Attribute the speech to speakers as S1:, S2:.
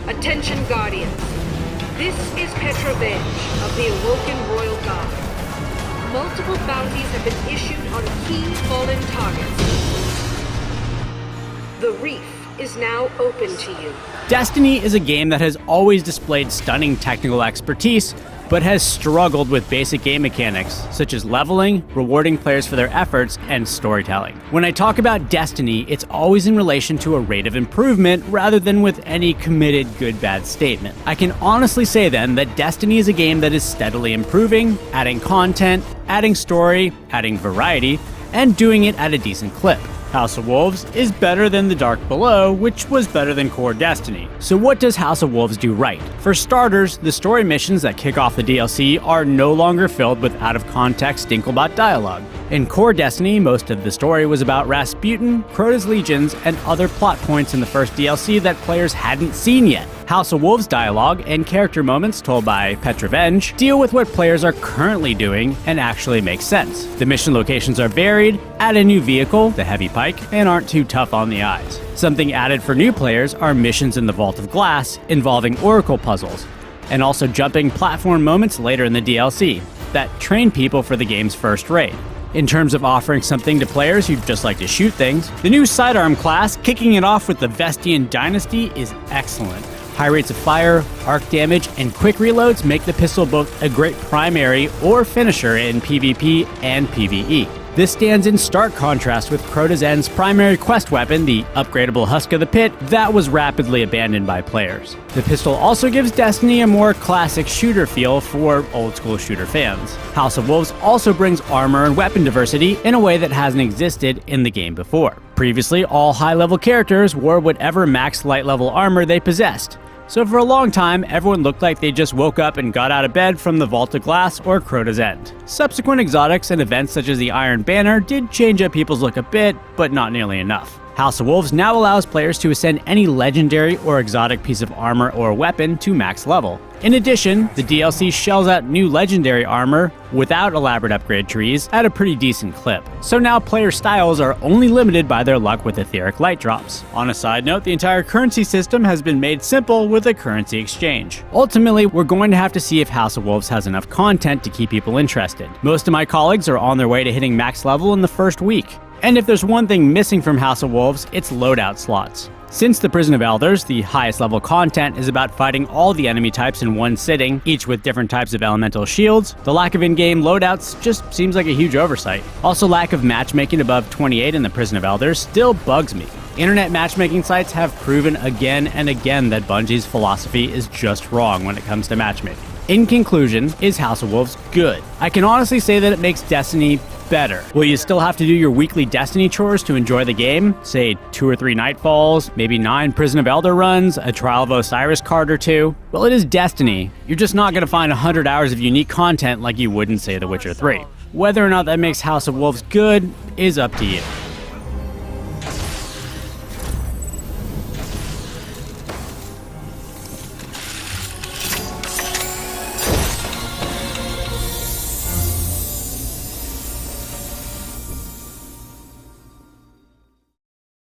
S1: Attention Guardians. This is Petrovenge of the Awoken Royal Guard. Multiple bounties have been issued on key fallen targets. The Reef is now open to you.
S2: Destiny is a game that has always displayed stunning technical expertise, but has struggled with basic game mechanics, such as leveling, rewarding players for their efforts, and storytelling. When I talk about Destiny, it's always in relation to a rate of improvement rather than with any committed good-bad statement. I can honestly say then that Destiny is a game that is steadily improving, adding content, adding story, adding variety, and doing it at a decent clip. House of Wolves is better than The Dark Below, which was better than core Destiny. So what does House of Wolves do right? For starters, the story missions that kick off the DLC are no longer filled with out-of-context Dinklebot dialogue. In core Destiny, most of the story was about Rasputin, Crota's legions, and other plot points in the first DLC that players hadn't seen yet. House of Wolves dialogue and character moments told by Petrovenge deal with what players are currently doing and actually make sense. The mission locations are varied, add a new vehicle, the Heavy Pike, and aren't too tough on the eyes. Something added for new players are missions in the Vault of Glass involving Oracle puzzles, and also jumping platform moments later in the DLC that train people for the game's first raid. In terms of offering something to players who just like to shoot things, the new sidearm class, kicking it off with the VESTIAN Dynasty, is excellent. High rates of fire, arc damage, and quick reloads make the pistol both a great primary or finisher in PvP and PvE. This stands in stark contrast with Crota's End's primary quest weapon, the upgradable Husk of the Pit, that was rapidly abandoned by players. The pistol also gives Destiny a more classic shooter feel for old-school shooter fans. House of Wolves also brings armor and weapon diversity in a way that hasn't existed in the game before. Previously, all high-level characters wore whatever max light-level armor they possessed. So for a long time, everyone looked like they just woke up and got out of bed from the Vault of Glass or Crota's End. Subsequent exotics and events such as the Iron Banner did change up people's look a bit, but not nearly enough. House of Wolves now allows players to ascend any legendary or exotic piece of armor or weapon to max level. In addition, the DLC shells out new legendary armor without elaborate upgrade trees at a pretty decent clip. So now player styles are only limited by their luck with etheric light drops. On a side note, the entire currency system has been made simple with a currency exchange. Ultimately, we're going to have to see if House of Wolves has enough content to keep people interested. Most of my colleagues are on their way to hitting max level in the first week. And if there's one thing missing from House of Wolves, it's loadout slots. Since the Prison of Elders, the highest level content is about fighting all the enemy types in one sitting, each with different types of elemental shields, the lack of in-game loadouts just seems like a huge oversight. Also, lack of matchmaking above 28 in the Prison of Elders still bugs me. Internet matchmaking sites have proven again and again that Bungie's philosophy is just wrong when it comes to matchmaking. In conclusion, is House of Wolves good? I can honestly say that it makes Destiny better. Will you still have to do your weekly Destiny chores to enjoy the game? Say 2 or 3 Nightfalls, maybe 9 Prison of Elder runs, a Trial of Osiris card or 2? Well, it is Destiny. You're just not going to find 100 hours of unique content like you would in, say, The Witcher 3. Whether or not that makes House of Wolves good is up to you.